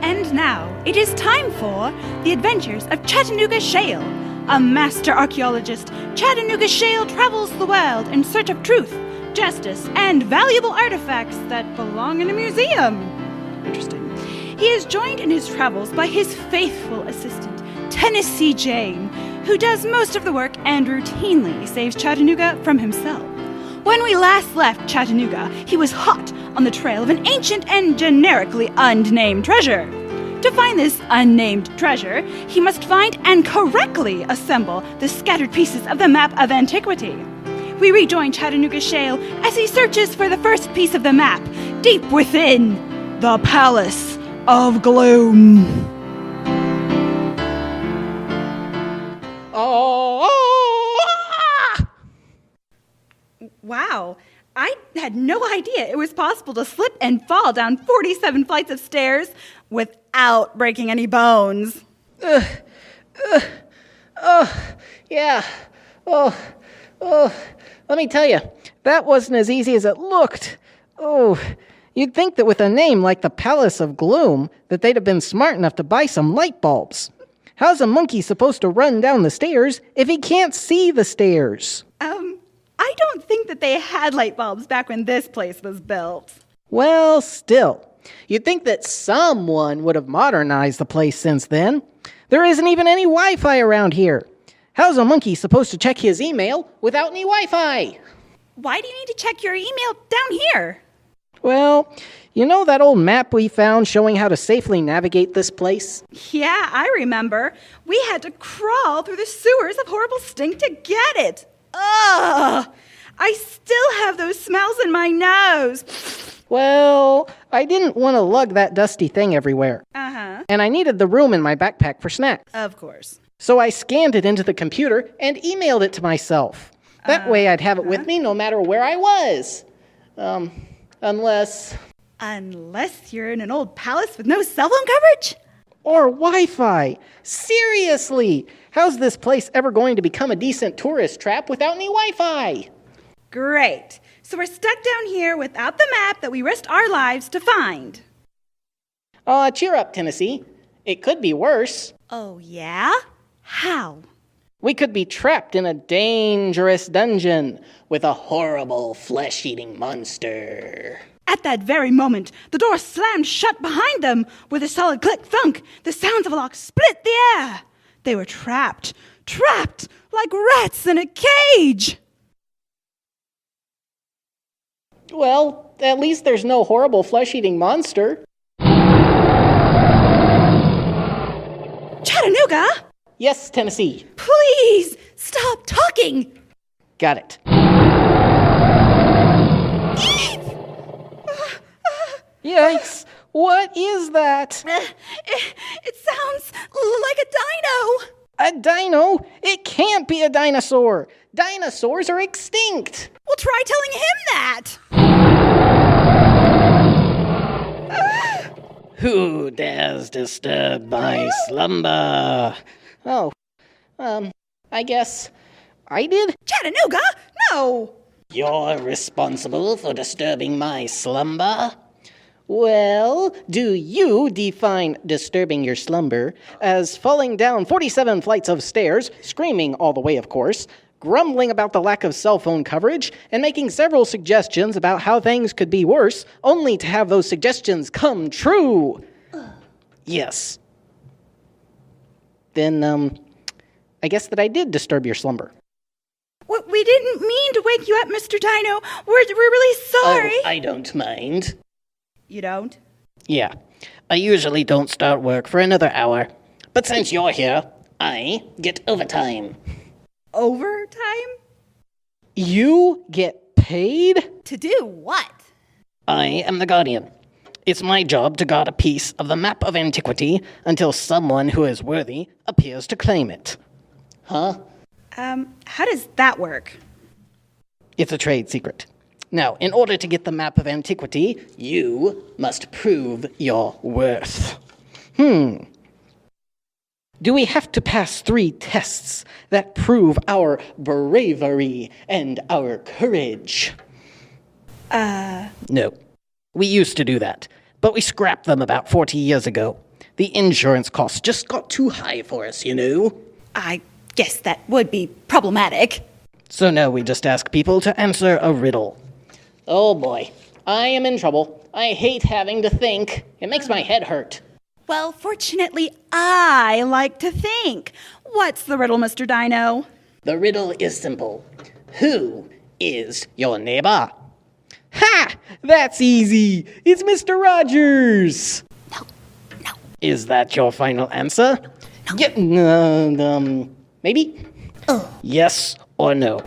And now, it is time for the adventures of Chattanooga Shale. A master archeologist, Chattanooga Shale travels the world in search of truth, justice, and valuable artifacts that belong in a museum. Interesting. He is joined in his travels by his faithful assistant, Tennessee Jane, who does most of the work and routinely saves Chattanooga from himself. When we last left Chattanooga, he was hot on the trail of an ancient and generically unnamed treasure. To find this unnamed treasure, he must find and correctly assemble the scattered pieces of the map of antiquity. We rejoin Chattanooga Shale as he searches for the first piece of the map, deep within the Palace of Gloom. Wow, I had no idea it was possible to slip and fall down 47 flights of stairs without breaking any bones. Yeah. Let me tell you, that wasn't as easy as it looked. You'd think that with a name like the Palace of Gloom, that they'd have been smart enough to buy some light bulbs. How's a monkey supposed to run down the stairs if he can't see the stairs? I don't think that they had light bulbs back when this place was built. Well, still, you'd think that someone would have modernized the place since then. There isn't even any Wi-Fi around here. How's a monkey supposed to check his email without any Wi-Fi? Why do you need to check your email down here? Well, you know that old map we found showing how to safely navigate this place? Yeah, I remember. We had to crawl through the sewers of horrible stink to get it. Ugh! I still have those smells in my nose. Well, I didn't want to lug that dusty thing everywhere. Uh-huh. And I needed the room in my backpack for snacks. Of course. So I scanned it into the computer and emailed it to myself. That way I'd have it with me no matter where I was. Unless you're in an old palace with no cell phone coverage? Or Wi-Fi. Seriously, how's this place ever going to become a decent tourist trap without any Wi-Fi? Great. So we're stuck down here without the map that we risked our lives to find. Cheer up, Tennessee. It could be worse. Oh, yeah? How? We could be trapped in a dangerous dungeon with a horrible flesh-eating monster. At that very moment, the door slammed shut behind them. With a solid click-thunk, the sounds of a lock split the air. They were trapped like rats in a cage. Well, at least there's no horrible flesh-eating monster. Chattanooga? Yes, Tennessee. Please, stop talking. Got it. Yikes! What is that? It sounds like a dino. A dino? It can't be a dinosaur. Dinosaurs are extinct. Well, try telling him that. Who dares disturb my slumber? I guess I did. Chattanooga? No. You're responsible for disturbing my slumber? Well, do you define disturbing your slumber as falling down 47 flights of stairs, screaming all the way, of course, grumbling about the lack of cell phone coverage, and making several suggestions about how things could be worse, only to have those suggestions come true? Yes. Then, I guess that I did disturb your slumber. We didn't mean to wake you up, Mr. Dino. We're really sorry. Oh, I don't mind. You don't? Yeah. I usually don't start work for another hour. But since you're here, I get overtime. Overtime? You get paid? To do what? I am the Guardian. It's my job to guard a piece of the map of antiquity until someone who is worthy appears to claim it. Huh? How does that work? It's a trade secret. Now, in order to get the map of antiquity, you must prove your worth. Do we have to pass 3 tests that prove our bravery and our courage? No. We used to do that, but we scrapped them about 40 years ago. The insurance costs just got too high for us, you know. I guess that would be problematic. So now we just ask people to answer a riddle. Oh boy, I am in trouble. I hate having to think. It makes my head hurt. Well, fortunately, I like to think. What's the riddle, Mr. Dino? The riddle is simple. Who is your neighbor? Ha! That's easy. It's Mr. Rogers. No. Is that your final answer? No. Maybe? Yes or no?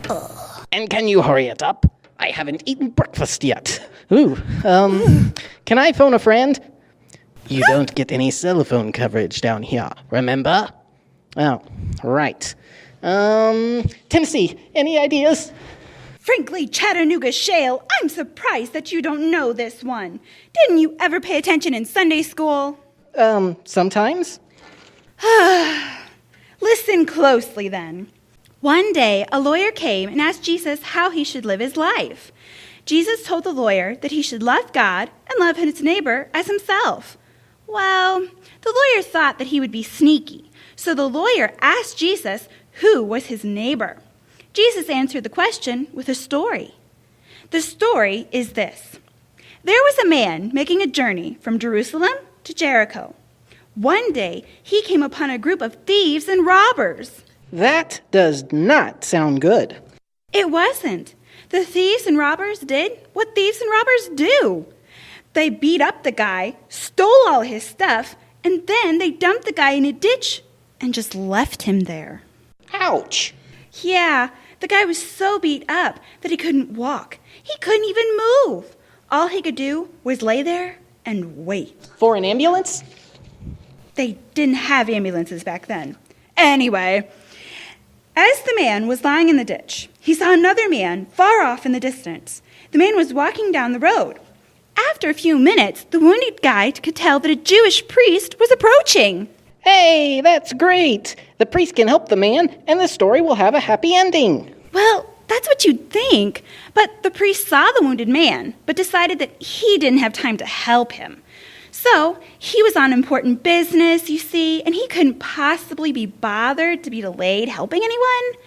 And can you hurry it up? I haven't eaten breakfast yet. Can I phone a friend? You don't get any cell phone coverage down here, remember? Oh, right. Tennessee, any ideas? Frankly, Chattanooga Shale, I'm surprised that you don't know this one. Didn't you ever pay attention in Sunday school? Sometimes. Listen closely then. One day, a lawyer came and asked Jesus how he should live his life. Jesus told the lawyer that he should love God and love his neighbor as himself. Well, the lawyer thought that he would be sneaky, so the lawyer asked Jesus who was his neighbor. Jesus answered the question with a story. The story is this. There was a man making a journey from Jerusalem to Jericho. One day, he came upon a group of thieves and robbers. That does not sound good. It wasn't. The thieves and robbers did what thieves and robbers do. They beat up the guy, stole all his stuff, and then they dumped the guy in a ditch and just left him there. Ouch! Yeah, the guy was so beat up that he couldn't walk. He couldn't even move. All he could do was lay there and wait. For an ambulance? They didn't have ambulances back then. Anyway, as the man was lying in the ditch, he saw another man far off in the distance. The man was walking down the road. After a few minutes, the wounded guy could tell that a Jewish priest was approaching. Hey, that's great! The priest can help the man, and the story will have a happy ending. Well, that's what you'd think. But the priest saw the wounded man, but decided that he didn't have time to help him. So he was on important business, you see, and he couldn't possibly be bothered to be delayed helping anyone.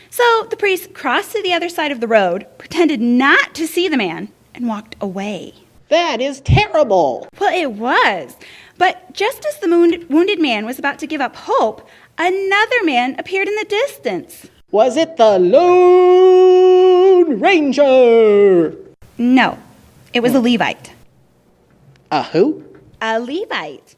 So the priest crossed to the other side of the road, pretended not to see the man, and walked away. That is terrible! Well, it was. But just as the wounded man was about to give up hope, another man appeared in the distance. Was it the Lone Ranger? No, it was a Levite. A who? A Levite.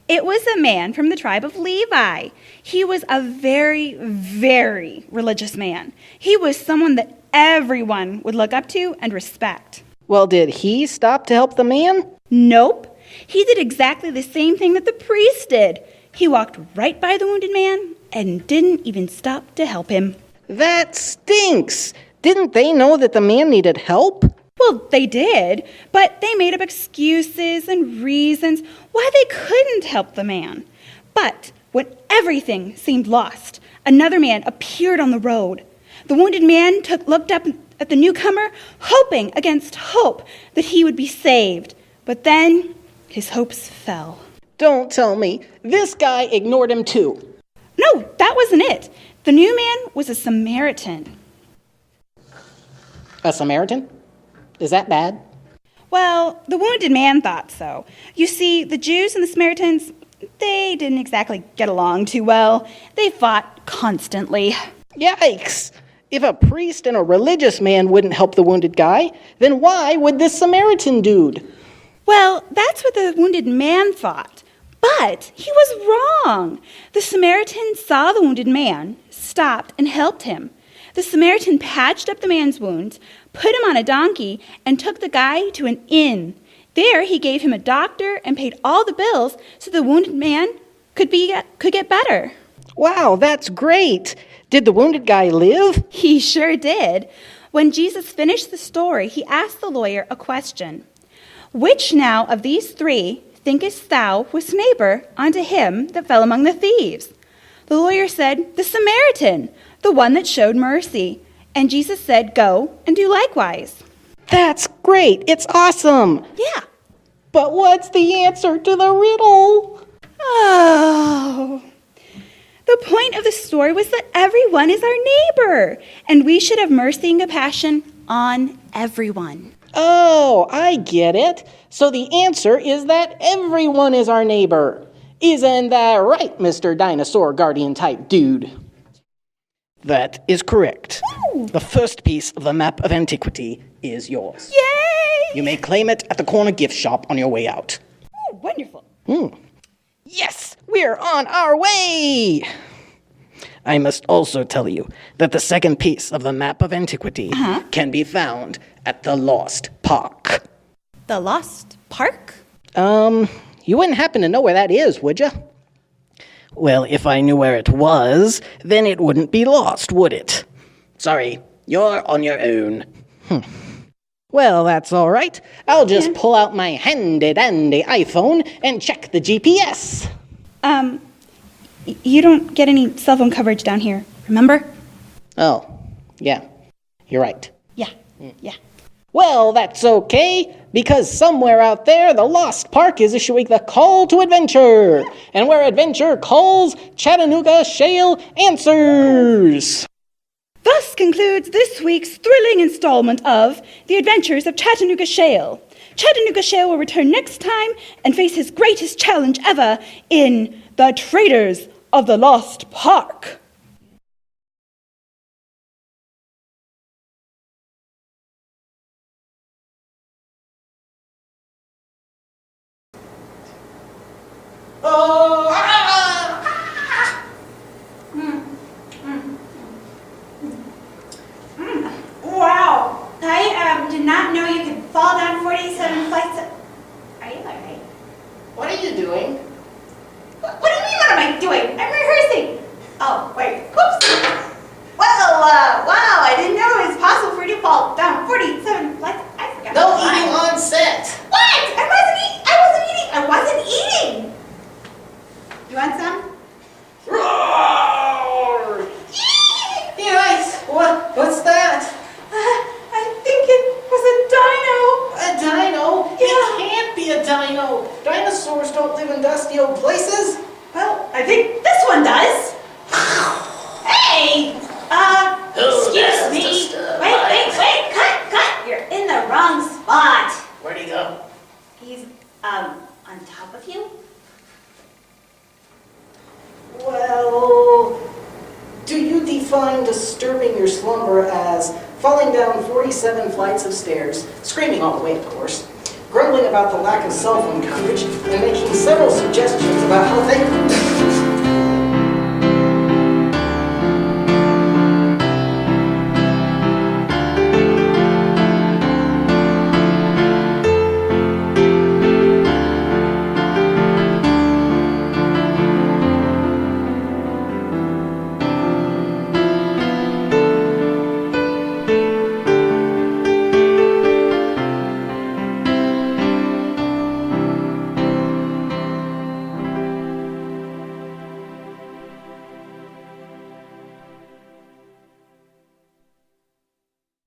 It was a man from the tribe of Levi. He was a very, very religious man. He was someone that everyone would look up to and respect. Well, did he stop to help the man? Nope. He did exactly the same thing that the priest did. He walked right by the wounded man and didn't even stop to help him. That stinks! Didn't they know that the man needed help? Well, they did, but they made up excuses and reasons why they couldn't help the man. But when everything seemed lost, another man appeared on the road. The wounded man looked up at the newcomer, hoping against hope that he would be saved. But then his hopes fell. Don't tell me. This guy ignored him too. No, that wasn't it. The new man was a Samaritan. A Samaritan? Is that bad? Well, the wounded man thought so. You see, the Jews and the Samaritans, they didn't exactly get along too well. They fought constantly. Yikes! If a priest and a religious man wouldn't help the wounded guy, then why would this Samaritan dude? Well, that's what the wounded man thought. But he was wrong. The Samaritan saw the wounded man, stopped, and helped him. The Samaritan patched up the man's wounds, put him on a donkey, and took the guy to an inn. There he gave him a doctor and paid all the bills so the wounded man could get better. Wow, that's great! Did the wounded guy live? He sure did. When Jesus finished the story, he asked the lawyer a question. Which now of these three thinkest thou was neighbor unto him that fell among the thieves? The lawyer said, the Samaritan, the one that showed mercy. And Jesus said, go and do likewise. That's great! It's awesome! Yeah. But what's the answer to the riddle? Oh. The point of the story was that everyone is our neighbor, and we should have mercy and compassion on everyone. Oh, I get it. So the answer is that everyone is our neighbor. Isn't that right, Mr. Dinosaur Guardian type dude? That is correct. Ooh. The first piece of the map of antiquity is yours. Yay! You may claim it at the corner gift shop on your way out. Oh, wonderful. Yes, we're on our way! I must also tell you that the second piece of the map of antiquity can be found at the Lost Park. The Lost Park? You wouldn't happen to know where that is, would you? Well, if I knew where it was, then it wouldn't be lost, would it? Sorry, you're on your own. Well, that's all right. I'll just pull out my handy-dandy iPhone and check the GPS. You don't get any cell phone coverage down here, remember? Oh, yeah, you're right. Yeah. Well, that's okay, because somewhere out there, the Lost Park is issuing the call to adventure. And where adventure calls, Chattanooga Shale answers. Thus concludes this week's thrilling installment of The Adventures of Chattanooga Shale. Chattanooga Shale will return next time and face his greatest challenge ever in The Traders of the Lost Park. Oh, Wow, I did not know you could fall down 47 flights of... Are you alright? What are you doing? What do you mean, what am I doing? I'm rehearsing. Oh, wait, whoops. Well, wow, I didn't know it was possible for you to fall down 47 flights. I forgot. No eating on set. What? I wasn't eating. You want some? Roar! Hey, nice. What's that? I think it was a dino. A dino? Yeah. It can't be a dino. Dinosaurs don't live in dusty old places. Well, I think this one does. Hey! Excuse me. Wait. Cut. You're in the wrong spot. Where'd he go? He's, on top of you? Well, do you define disturbing your slumber as falling down 47 flights of stairs, screaming all the way, of course, grumbling about the lack of cell phone coverage, and making several suggestions about how they...